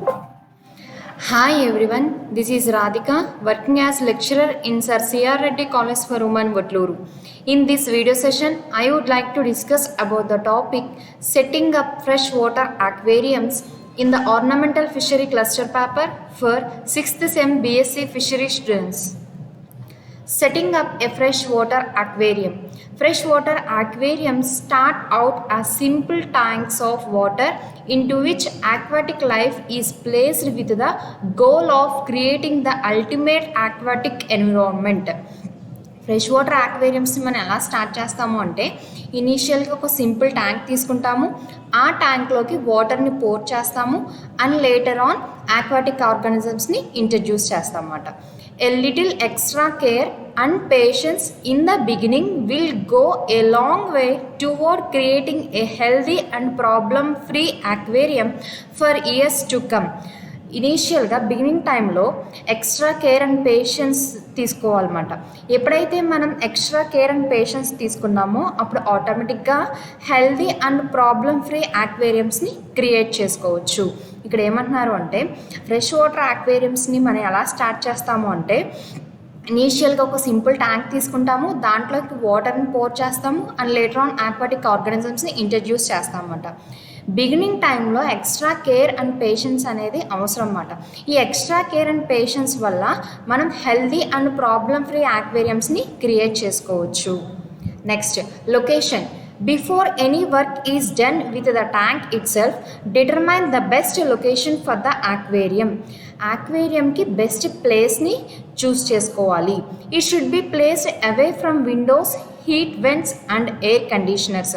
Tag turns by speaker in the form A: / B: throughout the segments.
A: Hi everyone, this is Radhika working as lecturer in Sir C.R. Reddy College for Women, Vatluru. In this video session, I would like to discuss about the topic setting up freshwater aquariums in the ornamental fishery cluster paper for 6th Sem BSc Fishery students. Setting up a freshwater aquarium. Freshwater aquariums start out as simple tanks of water into which aquatic life is placed with the goal of creating the ultimate aquatic environment. Fresh water ఆక్వేరియంస్ని మనం ఎలా start చేస్తాము అంటే ఇనీషియల్గా ఒక simple tank తీసుకుంటాము, ఆ ట్యాంక్లోకి వాటర్ని పోర్ చేస్తాము అండ్ లేటర్ ఆన్ ఆక్వాటిక్ ఆర్గానిజమ్స్ని ఇంట్రడ్యూస్ చేస్తాం అన్నమాట. A little extra care and patience in the beginning will go a long way toward creating a healthy and problem-free aquarium for years to come. ఇనీషియల్గా beginning టైంలో extra care and patience తీసుకోవాలన్నమాట. ఎప్పుడైతే మనం extra care and patience తీసుకున్నామో అప్పుడు ఆటోమేటిక్గా healthy and problem free ఆక్వేరియంస్ని create చేసుకోవచ్చు. ఇక్కడ ఏమంటున్నారు అంటే ఫ్రెష్ వాటర్ ఆక్వేరియంస్ని మనం ఎలా స్టార్ట్ చేస్తాము అంటే ఇనీషియల్గా ఒక సింపుల్ ట్యాంక్ తీసుకుంటాము, దాంట్లోకి వాటర్ని పోర్ చేస్తాము అండ్ లేటర్ ఆన్ ఆక్వాటిక్ ఆర్గానిజమ్స్ని ఇంట్రడ్యూస్ చేస్తాం అన్నమాట. బిగినింగ్ టైంలో ఎక్స్ట్రా కేర్ అండ్ పేషెన్స్ అనేది అవసరం అన్నమాట. ఈ ఎక్స్ట్రా కేర్ అండ్ పేషెన్స్ వల్ల మనం హెల్దీ అండ్ ప్రాబ్లమ్ ఫ్రీ ఆక్వేరియంస్ని క్రియేట్ చేసుకోవచ్చు. Next, location. Before any work is done with the tank itself, determine the best location for the aquarium. ఆక్వేరియంకి best ప్లేస్ని చూస్ చేసుకోవాలి. It should be placed away from windows, heat vents and air conditioners.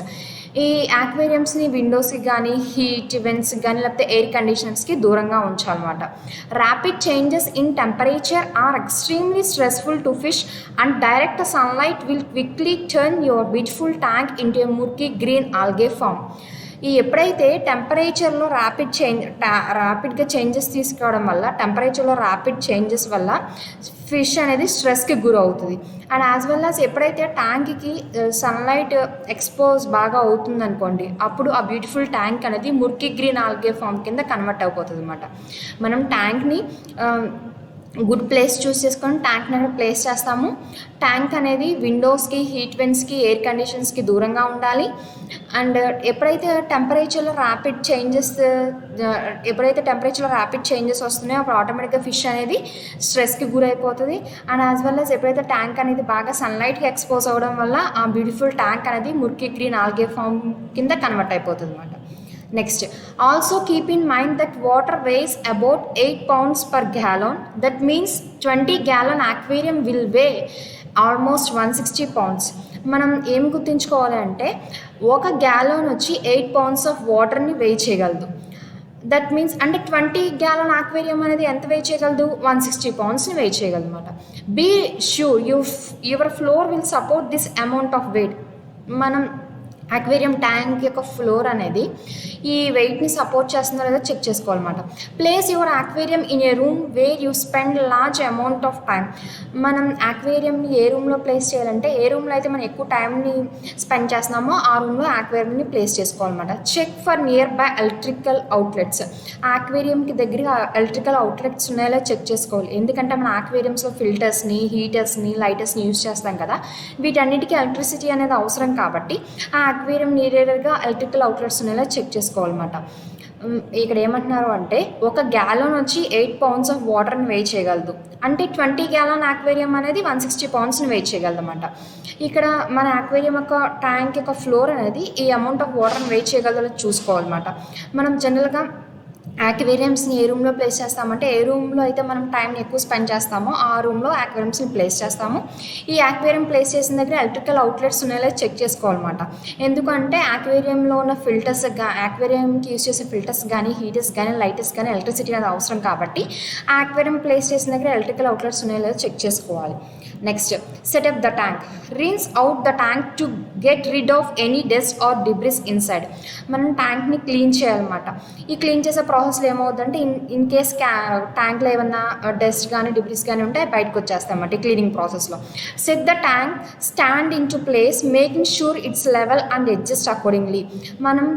A: ఈ ఆక్వేరియంస్ని విండోస్కి కానీ heat vents కానీ లేకపోతే air కండిషనర్స్కి దూరంగా ఉంచాలన్నమాట. Rapid changes in temperature are extremely stressful to fish and direct sunlight will quickly turn your beautiful tank into a murky green algae farm. ఈ ఎప్పుడైతే టెంపరేచర్లో ర్యాపిడ్గా చేంజెస్ తీసుకోవడం వల్ల టెంపరేచర్లో ర్యాపిడ్ చేంజెస్ వల్ల ఫిష్ అనేది స్ట్రెస్కి గురవుతుంది. అండ్ యాజ్ వెల్ యాజ్ ఎప్పుడైతే ట్యాంక్కి సన్లైట్ ఎక్స్పోజ్ బాగా అవుతుంది అనుకోండి, అప్పుడు ఆ బ్యూటిఫుల్ ట్యాంక్ అనేది ముర్కీ గ్రీన్ ఆల్గే ఫామ్ కింద కన్వర్ట్ అయిపోతుంది అన్నమాట. మనం ట్యాంక్ని గుడ్ ప్లేస్ చూస్ చేసుకొని ట్యాంక్ని అనేది ప్లేస్ చేస్తాము. ట్యాంక్ అనేది విండోస్కి, హీట్ వెంట్స్కి, ఎయిర్ కండిషన్స్కి దూరంగా ఉండాలి. అండ్ ఎప్పుడైతే టెంపరేచర్లో ర్యాపిడ్ చేంజెస్ వస్తున్నాయో అప్పుడు ఆటోమేటిక్గా ఫిష్ అనేది స్ట్రెస్కి గురైపోతుంది. అండ్ యాజ్ వెల్ యాజ్ ఎప్పుడైతే ట్యాంక్ అనేది బాగా సన్లైట్కి ఎక్స్పోజ్ అవ్వడం వల్ల ఆ బ్యూటిఫుల్ ట్యాంక్ అనేది ముర్కీ గ్రీన్ ఆల్గే ఫామ్ కింద కన్వర్ట్ అయిపోతుంది అన్నమాట. Next, also keep in mind that water weighs about 8 pounds per gallon. That means 20 gallon aquarium will weigh almost 160 pounds. మనం ఏం గుర్తుంచుకోవాలంటే ఒక గ్యాలన్ వచ్చి 8 pounds ఆఫ్ వాటర్ని వెయిట్ చేయగలదు. దట్ మీన్స్ అంటే 20 gallon ఆక్వేరియం అనేది ఎంత వెయిట్ చేయగలదు? 160 poundsని వెయిట్ చేయగలదు అనమాట. Be sure your floor will support this amount of weight. మనం అక్వేరియం ట్యాంక్ యొక్క ఫ్లోర్ అనేది ఈ వెయిట్ని సపోర్ట్ చేస్తుందో లేదో చెక్ చేసుకోవాలన్నమాట. Place your aquarium in a room where you spend large amount of time. మనం అక్వేరియంని ఏ రూమ్లో ప్లేస్ చేయాలంటే ఏ రూమ్లో అయితే మనం ఎక్కువ టైంని స్పెండ్ చేస్తున్నామో ఆ రూమ్లో అక్వేరియంని ప్లేస్ చేసుకోవాలన్నమాట. Check for nearby electrical outlets. అక్వేరియంకి దగ్గరగా ఎలక్ట్రికల్ అవుట్లెట్స్ ఉన్నాయో చెక్ చేసుకోవాలి. ఎందుకంటే మన అక్వేరియంస్లో ఫిల్టర్స్ని, హీటర్స్ని, లైటర్స్ని యూజ్ చేస్తాం కదా, వీటన్నిటికీ ఎలక్ట్రిసిటీ అనేది అవసరం కాబట్టి ఆ అక్వేరియం నియర్గా ఎలక్ట్రికల్ అవుట్లెట్స్ ఉన్నాయో చెక్ చేసుకోవాలన్నమాట. ఇక్కడ ఏమంటున్నారు అంటే ఒక గ్యాలన్ వచ్చి 8 pounds ఆఫ్ వాటర్ని వెయిట్ చేయగలదు. అంటే 20 gallon అక్వేరియం అనేది 160 poundsని వెయిట్ చేయగలదు అనమాట. ఇక్కడ మన అక్వేరియం యొక్క ట్యాంక్ యొక్క ఫ్లోర్ అనేది ఈ అమౌంట్ ఆఫ్ వాటర్ని వెయిట్ చేయగలదో చూసుకోవాలన్నమాట. మనం జనరల్గా అక్వేరియంస్ని ఏ రూమ్లో ప్లేస్ చేస్తామంటే ఏ రూమ్లో అయితే మనం టైంని ఎక్కువ స్పెండ్ చేస్తామో ఆ రూమ్లో అక్వేరియంస్ని ప్లేస్ చేస్తాము. ఈ అక్వేరియం ప్లేస్ చేసిన దగ్గర ఎలక్ట్రికల్ అవుట్లెట్స్ ఉన్నాయో చెక్ చేసుకోవాలన్నమాట. ఎందుకంటే అక్వేరియంలో ఉన్న ఫిల్టర్స్ అక్వేరియంకి యూజ్ చేసే ఫిల్టర్స్ కానీ, హీటర్స్ కానీ, లైటర్స్ కానీ ఎలక్ట్రిసిటీ అనేది అవసరం కాబట్టి ఆ అక్వేరియం ప్లేస్ చేసిన దగ్గర ఎలక్ట్రికల్ అవుట్లెట్స్ ఉన్నాయో చెక్ చేసుకోవాలి. Next setup the tank. Rinse out the tank to get rid of any dust or debris inside. మనం ట్యాంక్ని క్లీన్ చేయాలన్నమాట. ఈ క్లీన్ చేసే ప్రాసెస్లో ఏమవుతుందంటే ఇన్ కేస్ ట్యాంక్లో ఏమన్నా డస్ట్ కానీ డిబ్రిస్ కానీ ఉంటే బయటకు వచ్చేస్తాయి అన్నమాట ఈ క్లీనింగ్ ప్రాసెస్లో. Set the tank stand in to place making sure it's level and adjust accordingly. మనం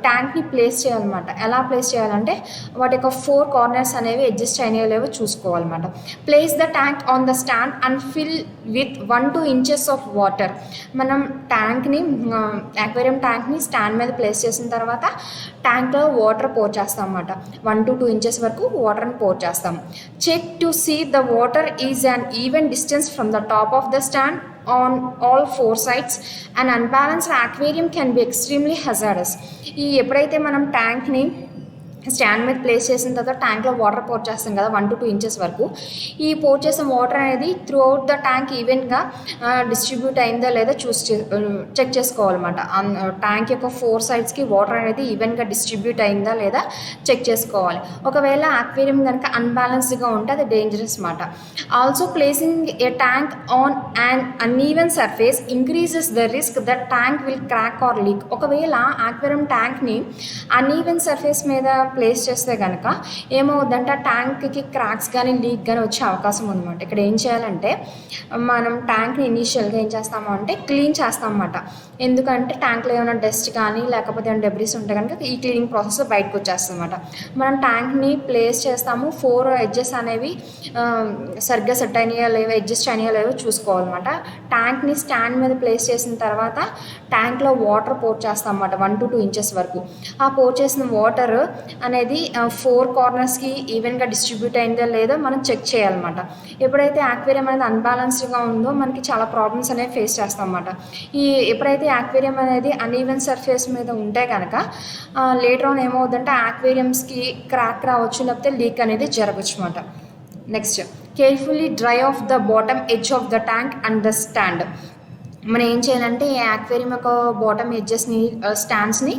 A: ట్యాంక్ని ప్లేస్ చేయాలన్నమాట. ఎలా ప్లేస్ చేయాలంటే వాటి యొక్క 4 కార్నర్స్ అనేవి అడ్జస్ట్ అయినాయో లేవో చూసుకోవాలన్నమాట. Place the tank on the stand and fill with 1-2 inches of water. మనం ట్యాంక్ని అక్వేరియం ట్యాంక్ని స్టాండ్ మీద ప్లేస్ చేసిన తర్వాత ట్యాంక్లో వాటర్ పోర్ చేస్తాం అన్నమాట. 1-2 inches వరకు వాటర్ని పోర్ చేస్తాం. Check to see the water is an even distance from the top of the stand on all 4 sides. An unbalanced aquarium can be extremely hazardous. ఈ ఎప్పుడైతే మనం ట్యాంక్ని స్టాండ్ మీద ప్లేస్ చేసిన తర్వాత ట్యాంక్లో వాటర్ పోర్ చేస్తాం కదా 1-2 inches వరకు. ఈ పోర్ చేసిన వాటర్ అనేది త్రూ అవుట్ ద ట్యాంక్ ఈవెన్గా డిస్ట్రిబ్యూట్ అయిందా లేదా చెక్ చేసుకోవాలన్నమాట. ట్యాంక్ యొక్క 4 sides వాటర్ అనేది ఈవెన్గా డిస్ట్రిబ్యూట్ అయిందా లేదా చెక్ చేసుకోవాలి. ఒకవేళ అక్వేరియం కనుక అన్బ్యాలెన్స్డ్గా ఉంటే అది డేంజరస్ అన్నమాట. Also placing a tank on an uneven surface increases the risk that tank will crack or leak. ఒకవేళ అక్వేరియం ట్యాంక్ని అన్ఈవెన్ సర్ఫేస్ మీద ప్లేస్ చేస్తే కనుక ఏమవుద్దంటే ఆ ట్యాంక్కి క్రాక్స్ కానీ లీక్ కానీ వచ్చే అవకాశం ఉందన్నమాట. ఇక్కడ ఏం చేయాలంటే మనం ట్యాంక్ని ఇనీషియల్గా ఏం చేస్తాము అంటే క్లీన్ చేస్తాం అన్నమాట. ఎందుకంటే ట్యాంక్లో ఏమైనా డస్ట్ కానీ లేకపోతే ఏమైనా డెబ్రిస్ ఉంటే కనుక ఈ క్లీనింగ్ ప్రాసెస్ బయటకు వచ్చేస్తుంది అన్నమాట. మనం ట్యాంక్ని ప్లేస్ చేస్తాము. 4 edges అనేవి సరిగ్గా సెట్ అయినాయో లేవో అడ్జస్ట్ అయినాయో లేవో చూసుకోవాలన్నమాట. ట్యాంక్ని స్టాండ్ మీద ప్లేస్ చేసిన తర్వాత ట్యాంక్లో వాటర్ పోర్ చేస్తాం అన్నమాట 1-2 inches వరకు. ఆ పోర్ చేసిన వాటర్ అనేది 4 కార్నర్స్కి ఈవెన్గా డిస్ట్రిబ్యూట్ అయిందో లేదో మనం చెక్ చేయాలన్నమాట. ఎప్పుడైతే అక్వేరియం అనేది అన్బ్యాలెన్స్డ్గా ఉందో మనకి చాలా ప్రాబ్లమ్స్ అనేవి ఫేస్ చేస్తాం అన్నమాట. ఎప్పుడైతే అక్వేరియం అనేది అన్ఈవెన్ సర్ఫేస్ మీద ఉంటే కనుక లేటర్ ఆన్ ఏమవుతుందంటే అక్వేరియంస్కి క్రాక్ రావచ్చు లేకపోతే లీక్ అనేది జరగచ్చు అన్నమాట. Next carefully dry of the bottom edge of the tank and the stand. మనం ఏం చేయాలంటే ఈ అక్వేరియం యొక్క బాటమ్ ఎడ్జెస్ని స్టాండ్స్ని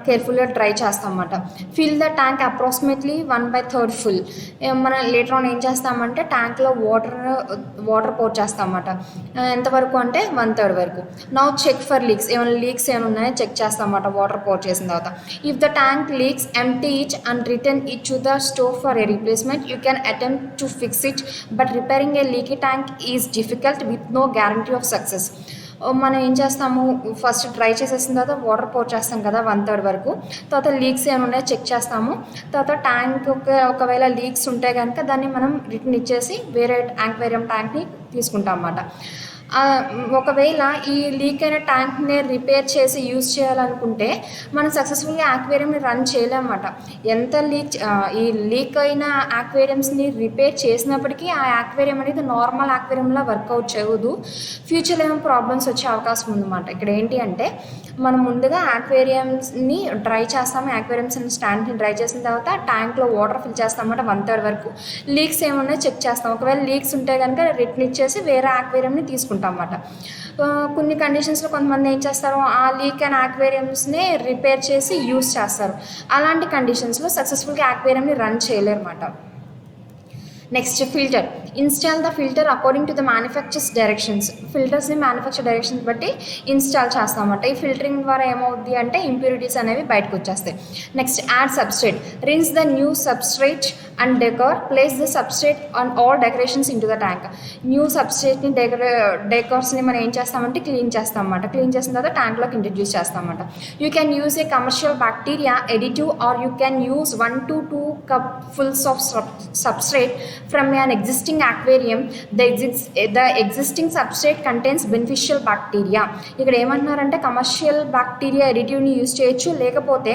A: కేర్ఫుల్గా డ్రై చేస్తాం అన్నమాట. Fill the tank approximately 1/3 full. మనం లేటర్ ఆన్ ఏం చేస్తామంటే ట్యాంక్లో వాటర్ పోర్ చేస్తాం అన్నమాట. ఎంతవరకు అంటే 1/3 వరకు. Now check for leaks. ఏమైనా లీక్స్ ఏమైనా ఉన్నాయో చెక్ చేస్తాం అన్నమాట వాటర్ పోర్ చేసిన తర్వాత. If the tank leaks empty it and return it to the store for a replacement. You can attempt to fix it but repairing a leaky tank is difficult with no guarantee of success. మనం ఏం చేస్తాము first dry చేసేసిన తర్వాత water pour చేస్తాం కదా 1/3 వరకు. తర్వాత leaks ఏమైనా ఉన్నాయో చెక్ చేస్తాము. తర్వాత ట్యాంక్ ఒకవేళ లీక్స్ ఉంటే కనుక దాన్ని మనం రిటర్న్ ఇచ్చేసి వేరే అక్వేరియం ట్యాంక్ని తీసుకుంటాం అన్నమాట. ఒకవేళ ఈ లీక్ అయిన ట్యాంక్ని రిపేర్ చేసి యూజ్ చేయాలనుకుంటే మనం సక్సెస్ఫుల్గా అక్వేరియంని రన్ చేయలేమన్నమాట. ఎంత ఈ లీక్ అయిన అక్వేరియంస్ని రిపేర్ చేసినప్పటికీ ఆ అక్వేరియం అనేది నార్మల్ అక్వేరియంలా వర్కౌట్ చేయదు. ఫ్యూచర్లో ఏమో ప్రాబ్లమ్స్ వచ్చే అవకాశం ఉందన్నమాట. ఇక్కడ ఏంటి అంటే మనం ముందుగా అక్వేరియంస్ని డ్రై చేస్తాము. అక్వేరియంస్ స్టాండ్ని డ్రై చేసిన తర్వాత ట్యాంక్లో వాటర్ ఫిల్ చేస్తామన్నమాట 1/3 వరకు. లీక్స్ ఏమున్నాయో చెక్ చేస్తాం. ఒకవేళ లీక్స్ ఉంటే కనుక రిటర్న్ ఇచ్చేసి వేరే అక్వేరియంని తీసుకుంటాం అన్నమాట. కొన్ని కండిషన్స్లో కొంతమంది ఏం చేస్తారు ఆ లీక్ అయిన అక్వేరియంస్ని రిపేర్ చేసి యూజ్ చేస్తారు. అలాంటి కండిషన్స్లో సక్సెస్ఫుల్గా అక్వేరియంని రన్ చేయలేరు అన్నమాట. Next filter. Install the filter according to the manufacturer's directions. ఫిల్టర్స్ని మ్యానుఫ్యాక్చర్ డైరెక్షన్స్ బట్టి ఇన్స్టాల్ చేస్తామన్నమాట. ఈ ఫిల్టరింగ్ ద్వారా ఏమవుద్ది అంటే ఇంప్యూరిటీస్ అనేవి బయటకు వచ్చేస్తాయి. Next add substrate. Rinse the new substrate and decor. Place the substrate on all decorations into the tank. New సబ్స్ట్రేట్ని డెకోర్స్ని మనం ఏం చేస్తామంటే క్లీన్ చేస్తాం అన్నమాట. క్లీన్ చేసిన తర్వాత ట్యాంక్లోకి ఇంట్రడ్యూస్ చేస్తాం అన్నమాట. You can use a commercial bacteria additive or you can use 1 to 2 cupfuls of substrate from an existing aquarium. The existing substrate contains beneficial bacteria. ఇక్కడ ఏమంటున్నారంటే కమర్షియల్ బ్యాక్టీరియా ఎడిటివ్ని యూజ్ చేయొచ్చు, లేకపోతే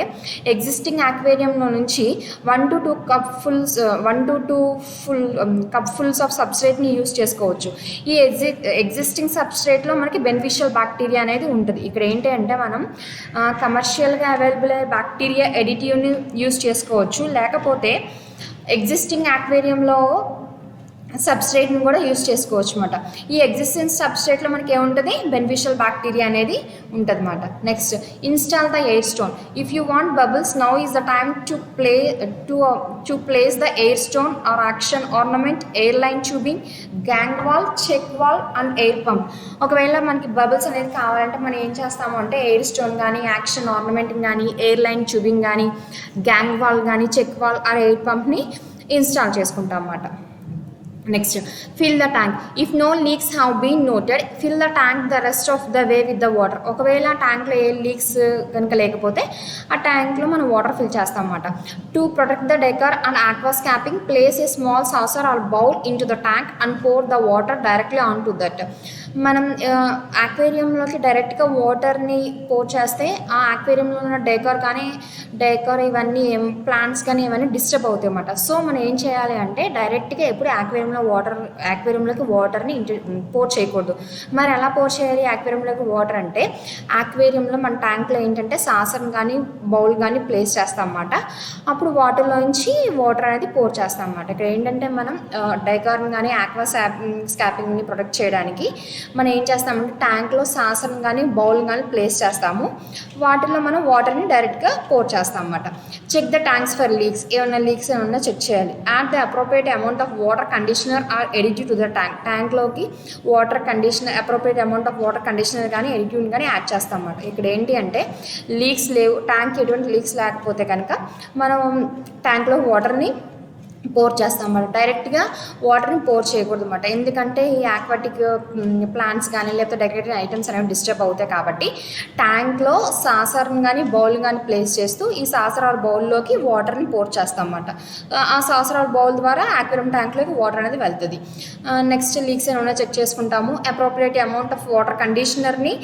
A: ఎగ్జిస్టింగ్ అక్వేరియంలో నుంచి 1 to 2 cupfuls ఆఫ్ సబ్స్ట్రేట్ని యూజ్ చేసుకోవచ్చు. ఈ existing సబ్స్ట్రేట్లో మనకి beneficial bacteria అనేది ఉంటుంది. ఇక్కడ ఏంటి అంటే మనం కమర్షియల్గా అవైలబుల్ అయ్యే బ్యాక్టీరియా ఎడిటివ్ని యూజ్ చేసుకోవచ్చు, లేకపోతే ఎగ్జిస్టింగ్ అక్వేరియంలో సబ్స్ట్రేట్ని కూడా యూస్ చేసుకోవచ్చు అనమాట. ఈ ఎగ్జిస్టెన్స్ సబ్స్ట్రేట్లో మనకి ఏముంటుంది, బెనిఫిషియల్ బ్యాక్టీరియా అనేది ఉంటుంది అనమాట. Next, install the air stone. If you want bubbles, now is the time to place the air stone or action ornament, air line tubing, gang valve, check valve and air pump. ఒకవేళ మనకి bubbles అనేది కావాలంటే మనం ఏం చేస్తాము అంటే air stone కానీ, action ornament కానీ, ఎయిర్ లైన్ ట్యూబింగ్ కానీ, గ్యాంగ్ వాల్ కానీ, చెక్ వాల్ ఆర్ ఎయిర్ పంప్ని ఇన్స్టాల్ చేసుకుంటాం అన్నమాట. Next, fill the tank. If no leaks have been noted, fill the tank the rest of the way with the water. ఒకవేళ ట్యాంక్లో ఏ leaks కనుక లేకపోతే ఆ ట్యాంక్లో మనం వాటర్ ఫిల్ చేస్తాం అన్నమాట. To protect the decor and aquascaping, place a small saucer or bowl into the tank and pour the water directly onto that. మనం ఆక్వేరియంలోకి డైరెక్ట్గా వాటర్ని పోర్ చేస్తే ఆ ఆక్వేరియంలో ఉన్న డెకర్ ఇవన్నీ ప్లాంట్స్ కానీ ఇవన్నీ డిస్టర్బ్ అవుతాయి అన్నమాట. సో మనం ఏం చేయాలి అంటే డైరెక్ట్గా ఎప్పుడు ఆక్వేరియంలోకి వాటర్ని పోర్ చేయకూడదు. మరి ఎలా పోర్ చేయాలి ఆక్వేరియంలోకి వాటర్ అంటే, ఆక్వేరియంలో మన ట్యాంక్లో ఏంటంటే సాసర్ కానీ బౌల్ కానీ ప్లేస్ చేస్తాం అన్నమాట. అప్పుడు వాటర్లోంచి వాటర్ అనేది పోర్ చేస్తాం అన్నమాట. ఇక్కడ ఏంటంటే మనం డెకర్ని కానీ స్కాపింగ్ని ప్రొటెక్ట్ చేయడానికి మనం ఏం చేస్తామంటే ట్యాంక్లో సాసర్ని కానీ బౌల్ కానీ ప్లేస్ చేస్తాము. వాటిలో మనం వాటర్ని డైరెక్ట్గా పోర్ చేస్తాం అన్నమాట. Check the tanks for leaks. ఏమైనా లీక్స్ ఏమన్నా చెక్ చేయాలి. Add the appropriate amount of water conditioner or additive to the ట్యాంక్లోకి appropriate amount of water conditioner కానీ ఎడిటివ్ కానీ యాడ్ చేస్తాం అన్నమాట. ఇక్కడ ఏంటి అంటే లీక్స్ లేవు, ట్యాంక్ ఎటువంటి లీక్స్ లేకపోతే కనుక మనం ట్యాంక్లో వాటర్ని పోర్ చేస్తాం అన్నమాట. డైరెక్ట్గా వాటర్ని పోర్ చేయకూడదు అన్నమాట. ఎందుకంటే ఈ ఆక్వాటిక్ ప్లాంట్స్ కానీ లేకపోతే డెకరేటివ్ ఐటమ్స్ అనేవి డిస్టర్బ్ అవుతాయి కాబట్టి ట్యాంక్లో సాసర్ని కానీ బౌల్ కానీ ప్లేస్ చేస్తూ ఈ సాసర్ ఆర్ బౌల్లోకి వాటర్ని పోర్ చేస్తాం అన్నమాట. ఆ సాసర్ ఆర్ బౌల్ ద్వారా ఆక్వేరియం ట్యాంక్లోకి వాటర్ అనేది వెళ్తుంది. నెక్స్ట్, లీక్స్ ఏమైనా చెక్ చేసుకుంటాము. అప్రోప్రియేట్ అమౌంట్ ఆఫ్ వాటర్ కండిషనర్ని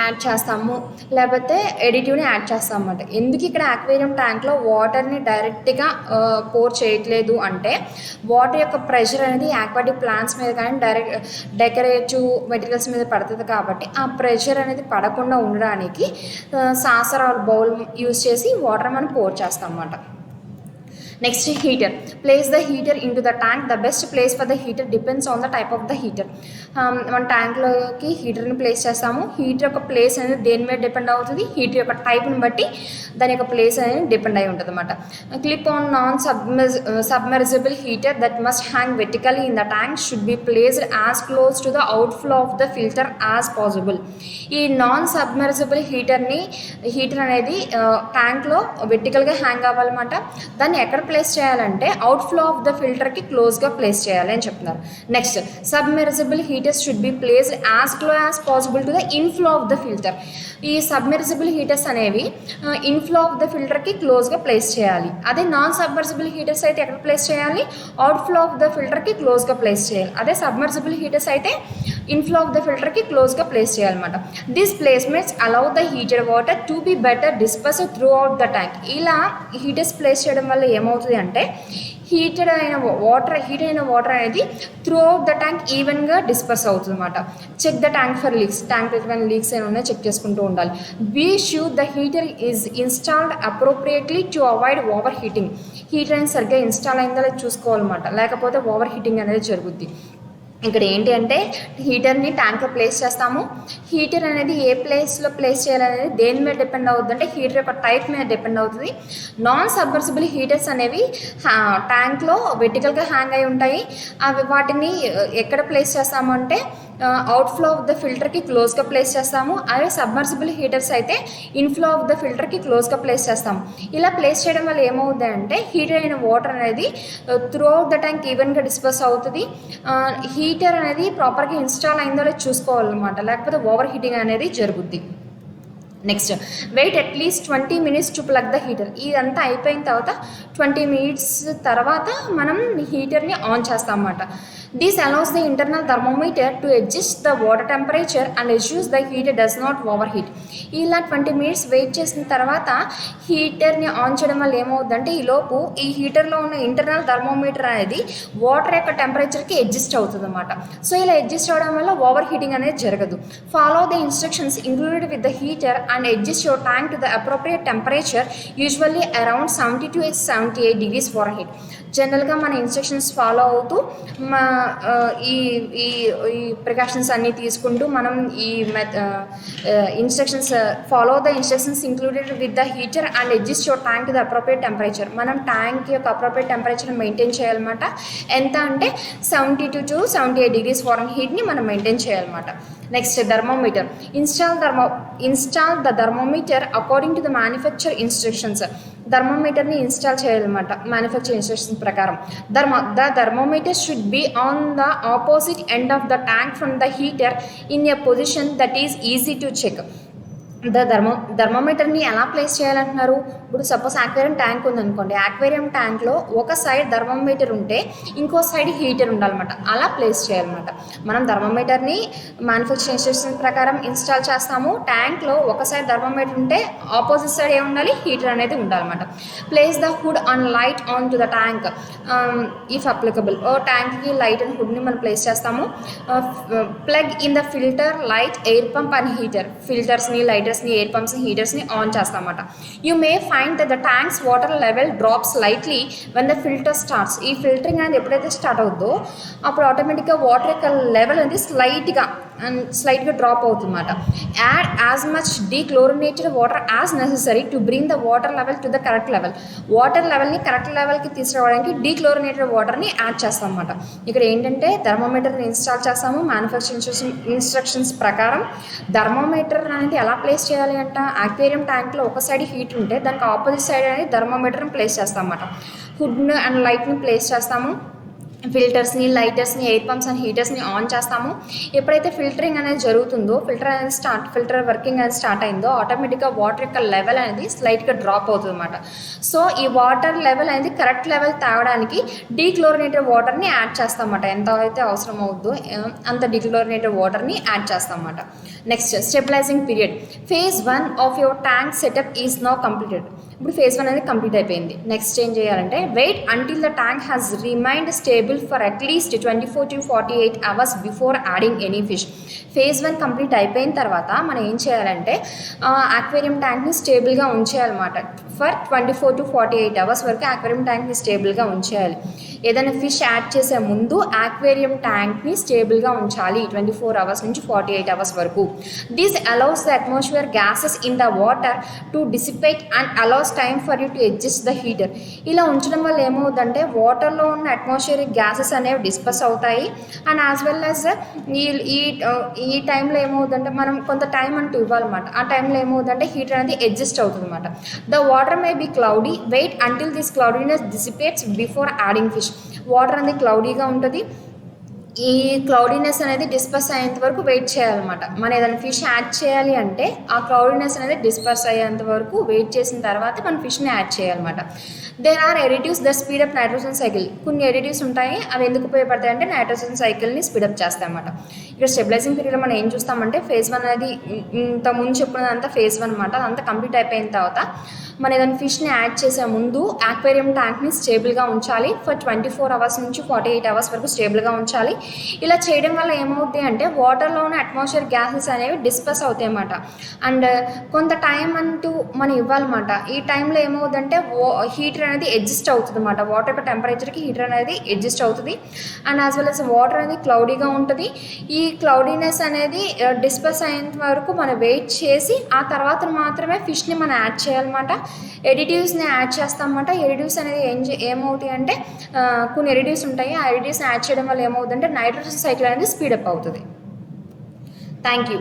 A: యాడ్ చేస్తాము, లేకపోతే ఎడిటివ్ని యాడ్ చేస్తాం అన్నమాట. ఎందుకు ఇక్కడ ఆక్వేరియం ట్యాంక్లో వాటర్ని డైరెక్ట్గా పోర్ చేయట్లేదు అంటే వాటర్ యొక్క ప్రెషర్ అనేది ఆక్వాటిక్ ప్లాంట్స్ మీద కానీ డెకరేటివ్ మెటీరియల్స్ మీద పడుతుంది కాబట్టి ఆ ప్రెషర్ అనేది పడకుండా ఉండడానికి సాసర్ ఆర్ బౌల్ యూజ్ చేసి వాటర్ మనం పోర్ చేస్తాం అన్నమాట. Next, heater. Place the heater in to the tank. The best place for the heater depends on the type of the heater. మన ట్యాంక్లోకి హీటర్ని ప్లేస్ చేస్తాము. హీటర్ యొక్క ప్లేస్ అనేది దేని మీద డిపెండ్ అవుతుంది, హీటర్ యొక్క టైప్ని బట్టి దాని యొక్క ప్లేస్ అనేది డిపెండ్ అయి ఉంటుంది అన్నమాట. Clip on non submersible heater that must hang vertically in the tank should be placed as close to the outflow of the filter as possible. ఈ నాన్ సబ్మెర్సిబుల్ హీటర్ అనేది ట్యాంక్లో వెర్టికల్గా హ్యాంగ్ అవ్వాలన్నమాట. దాన్ని ఎక్కడ ప్లేస్ చేయాలంటే అవుట్ఫ్లో ఆఫ్ ద ఫిల్టర్కి క్లోజ్గా place చేయాలి అని చెప్తున్నారు. Next, submersible heaters should be placed as close as possible to the inflow of the filter. ఈ సబ్మెర్సిబుల్ హీటర్స్ అనేవి ఇన్ఫ్లో ఆఫ్ ద ఫిల్టర్కి క్లోజ్గా ప్లేస్ చేయాలి. అదే నాన్ సబ్మెర్సిబుల్ హీటర్స్ అయితే ఎక్కడ ప్లేస్ చేయాలి, అవుట్ఫ్లో ఆఫ్ ద ఫిల్టర్కి క్లోజ్గా ప్లేస్ చేయాలి. అదే సబ్మెర్సిబుల్ హీటర్స్ అయితే ఇన్ఫ్లో ఆఫ్ ద ఫిల్టర్కి క్లోజ్గా ప్లేస్ చేయాలన్నమాట. This placements allow the heated water to be better dispersed throughout the tank. ఇలా హీటర్స్ ప్లేస్ చేయడం వల్ల ఏమవుతుంది అంటే హీట్ అయిన వాటర్ అనేది త్రూ అవుట్ ద ట్యాంక్ ఈవెన్గా డిస్పర్స్ అవుతుంది అన్నమాట. Check the tank for leaks. Tank ఏమైనా లీక్స్ ఏమైనా చెక్ చేసుకుంటూ ఉండాలి. Be sure the heater is installed appropriately to avoid over heating. Heater అనేది సరిగ్గా ఇన్స్టాల్ అయిందో చూసుకోవాలన్నమాట, లేకపోతే ఓవర్ హీటింగ్ అనేది జరుగుద్ది. ఇక్కడ ఏంటి అంటే హీటర్ని ట్యాంక్లో ప్లేస్ చేస్తాము. హీటర్ అనేది ఏ ప్లేస్లో ప్లేస్ చేయాలనేది దేని మీద డిపెండ్ అవుతుంది అంటే హీటర్ యొక్క టైప్ మీద డిపెండ్ అవుతుంది. నాన్ సబ్మర్సిబుల్ హీటర్స్ అనేవి ట్యాంక్లో వెర్టికల్గా హ్యాంగ్ అయి ఉంటాయి. అవి వాటిని ఎక్కడ ప్లేస్ చేస్తాము అంటే అవుట్ఫ్లో ఆఫ్ ద ఫిల్టర్కి క్లోజ్గా ప్లేస్ చేస్తాము. అదే సబ్మర్సిబుల్ హీటర్స్ అయితే ఇన్ఫ్లో ఆఫ్ ద ఫిల్టర్కి క్లోజ్గా ప్లేస్ చేస్తాము. ఇలా ప్లేస్ చేయడం వల్ల ఏమవుతుంది అంటే హీటర్ అయిన వాటర్ అనేది త్రూ అవుట్ ద ట్యాంక్ ఈవెన్గా డిస్పర్స్ అవుతుంది. హీటర్ అనేది ప్రాపర్గా ఇన్స్టాల్ అయిందో చూసుకోవాలన్నమాట, లేకపోతే ఓవర్ హీటింగ్ అనేది జరుగుద్ది. Next, wait at least 20 minutes to plug the heater. ఇదంతా అయిపోయిన తర్వాత 20 minutes తర్వాత మనం హీటర్ని ఆన్ చేస్తాం అన్నమాట. This allows the internal thermometer to adjust the water temperature and ensures the heater does not overheat. ఇలా 20 minutes వెయిట్ చేసిన తర్వాత హీటర్ని ఆన్ చేయడం వల్ల ఏమవుతుందంటే ఈలోపు ఈ హీటర్లో ఉన్న ఇంటర్నల్ థర్మోమీటర్ అనేది వాటర్ యొక్క టెంపరేచర్కి అడ్జస్ట్ అవుతుంది అనమాట. సో ఇలా అడ్జస్ట్ అవడం వల్ల ఓవర్ హీటింగ్ అనేది జరగదు. Follow the instructions included with the heater and adjust your tank to the appropriate temperature usually around 70 to 78 degrees Fahrenheit. జనరల్గా మన ఇన్స్ట్రక్షన్స్ ఫాలో అవుతూ ఈ ఈ ఈ ప్రికాషన్స్ అన్నీ తీసుకుంటూ మనం ఈ instructions follow the instructions included with the heater and adjust your tank to the appropriate temperature. మనం ట్యాంక్ యొక్క అప్రోప్రియేట్ టెంపరేచర్ మెయింటైన్ చేయాలన్నమాట. ఎంత అంటే 72 to 78 degrees Fahrenheit మనం మెయింటైన్ చేయాలన్నమాట. Next thermometer. Install the thermometer according to the manufacturer instructions. థర్మోమీటర్ని install చేయాలన్నమాట manufacturer instructions ప్రకారం. The thermometer should be on the opposite end of the tank from the heater in a position that is easy to check. థర్మోమీటర్ని ఎలా place చేయాలంటున్నారు? ఇప్పుడు suppose aquarium tank ఉందనుకోండి, aquarium ట్యాంక్లో ఒక సైడ్ థర్మోమీటర్ ఉంటే ఇంకో సైడ్ హీటర్ ఉండాలన్నమాట. అలా ప్లేస్ చేయాలన్నమాట. మనం థర్మోమీటర్ని మ్యానుఫ్యాక్చర్ ఇన్స్ట్రక్షన్ ప్రకారం ఇన్స్టాల్ చేస్తాము. ట్యాంక్లో ఒక సైడ్ థర్మోమీటర్ ఉంటే ఆపోజిట్ సైడ్ ఏముండాలి? హీటర్ అనేది ఉండాలన్నమాట. Place the hood and light onto the tank if applicable. ట్యాంక్కి లైట్ అండ్ హుడ్ని మనం ప్లేస్ చేస్తాము. Plug in the filter, light, air pump and heater. ఫిల్టర్స్ని, లైటర్స్ని, ఎయిర్ పంప్స్ని, హీటర్స్ని ఆన్ చేస్తామన్నమాట. You may find that the tank's water level drops slightly when the filter starts. ఈ ఫిల్టరింగ్ అనేది ఎప్పుడైతే స్టార్ట్ అవుతుందో అప్పుడు ఆటోమేటిక్గా వాటర్ యొక్క లెవెల్ అనేది స్లైట్గా డ్రాప్ అవుతుందన్నమాట. Add as much dechlorinated water as necessary to bring the water level to the correct level. Water లెవెల్ని కరెక్ట్ లెవెల్కి తీసుకురావడానికి డీక్లోరినేటెడ్ వాటర్ని యాడ్ చేస్తాం అన్నమాట. ఇక్కడ ఏంటంటే థర్మోమీటర్ని ఇన్స్టాల్ చేస్తాము మ్యానుఫ్యాక్చరింగ్ ఇన్స్ట్రక్షన్స్ ప్రకారం. థర్మోమీటర్ అనేది ఎలా ప్లేస్ చేయాలి అంట? ఆక్వేరియం ట్యాంక్లో ఒక సైడ్ హీట్ ఉంటే దానికి ఆపోజిట్ సైడ్ అనేది థర్మోమీటర్ని ప్లేస్ చేస్తాం అన్నమాట. హుడ్ అండ్ లైట్ని ప్లేస్ చేస్తాము. ఫిల్టర్స్ని, లైటర్స్ని, ఎయిర్ పంప్స్ అండ్ హీటర్స్ని ఆన్ చేస్తాము. ఎప్పుడైతే ఫిల్టరింగ్ అనేది జరుగుతుందో, ఫిల్టర్ వర్కింగ్ అనేది స్టార్ట్ అయిందో ఆటోమేటిక్గా వాటర్ యొక్క లెవెల్ అనేది స్లైట్గా డ్రాప్ అవుతుంది అన్నమాట. సో ఈ వాటర్ లెవెల్ అనేది కరెక్ట్ లెవెల్ తేవడానికి డీక్లోరినేటెడ్ వాటర్ని యాడ్ చేస్తాం అన్నమాట. ఎంత అయితే అవసరం అవుతుందో అంత డీక్లోరినేటెడ్ వాటర్ని యాడ్ చేస్తాం అన్నమాట. Next stabilising period. Phase 1 of your tank setup is now completed. ఇప్పుడు ఫేజ్ 1 అనేది కంప్లీట్ అయిపోయింది. నెక్స్ట్ ఏం చేయాలంటే wait until the tank has remained stable for at least 24 to 48 hours before adding any fish. Phase 1 complete అయిపోయిన తర్వాత మనం ఏం చేయాలంటే ఆక్వేరియం ట్యాంక్ని స్టేబుల్గా ఉంచేయాలన్నమాట. ఫర్ 24 to 48 hours వరకు ఆక్వేరియం ట్యాంక్ని స్టేబుల్గా ఉంచేయాలి. ఏదైనా ఫిష్ యాడ్ చేసే ముందు ఆక్వేరియం ట్యాంక్ని స్టేబుల్గా ఉంచాలి 24 hours నుంచి 48 hours వరకు. This allows the atmosphere gases in the water to dissipate and allows time for you to adjust the heater. ఇలా ఉంచడం వల్ల ఏమవుతుందంటే వాటర్లో ఉన్న అట్మాస్ఫియరిక్ గ్యాసెస్ అనేవి డిస్పర్స్ అవుతాయి. అండ్ యాజ్ వెల్ యాజ్ ఈ టైంలో ఏమవుతుందంటే మనం కొంత టైం అంటూ ఇవ్వాలన్నమాట. ఆ టైంలో ఏమవుతుందంటే హీటర్ అనేది అడ్జస్ట్ అవుతుంది అన్నమాట. The water may be cloudy. Wait until this cloudiness dissipates before adding fish. Water అనేది క్లౌడీగా ఉంటుంది. ఈ క్లౌడీనెస్ అనేది డిస్పర్స్ అయ్యేంత వరకు వెయిట్ చేయాలన్నమాట. మనం ఏదైనా ఫిష్ యాడ్ చేయాలి అంటే ఆ క్లౌడీనెస్ అనేది డిస్పర్స్ అయ్యేంత వరకు వెయిట్ చేసిన తర్వాత మనం ఫిష్ని యాడ్ చేయాలన్నమాట. There are additives the speed up nitrogen cycle. కొన్ని ఎడిటివ్స్ ఉంటాయి, అవి ఎందుకు ఉపయోగపడతాయి అంటే నైట్రోజన్ సైకిల్ని స్పీడప్ చేస్తాయి అన్నమాట. ఇక్కడ స్టెబిలైజింగ్ పీరియడ్లో మనం ఏం చూస్తామంటే ఫేజ్ 1 అనేది ఇంత ముందు చెప్పినదంతా ఫేజ్ 1 అనమాట. అదంతా కంప్లీట్ అయిపోయిన తర్వాత మనం ఏదైనా ఫిష్ని యాడ్ చేసే ముందు ఆక్వేరియం ట్యాంక్ని స్టేబుల్గా ఉంచాలి. ఫర్ 24 hours నుంచి 48 hours వరకు స్టేబుల్గా ఉంచాలి. ఇలా చేయడం వల్ల ఏమవుతాయి అంటే వాటర్లో ఉన్న అట్మాస్ఫియర్ గ్యాసెస్ అనేవి డిస్పర్స్ అవుతాయి అన్నమాట. అండ్ కొంత టైం అంటూ మనం ఇవ్వాలన్నమాట. ఈ టైంలో ఏమవుతుందంటే హీటర్ అనేది అడ్జస్ట్ అవుతుంది అన్నమాట. వాటర్ యొక్క టెంపరేచర్కి హీటర్ అనేది అడ్జస్ట్ అవుతుంది. And as well as water అనేది క్లౌడీగా ఉంటుంది. ఈ క్లౌడీనెస్ అనేది డిస్పర్స్ అయ్యేంత వరకు మనం వెయిట్ చేసి ఆ తర్వాత మాత్రమే ఫిష్ని మనం యాడ్ చేయాలన్నమాట. ఎడిటివ్స్ని యాడ్ చేస్తామన్నమాట. ఎడిటివ్స్ అనేది ఏమవుతాయి అంటే కొన్ని ఎడిటివ్స్ ఉంటాయి. ఆ ఎడిటివ్స్ని యాడ్ చేయడం వల్ల ఏమవుతుందంటే నైట్రోజన్ సైకిల్ అనేది స్పీడప్ అవుతుంది. Thank you.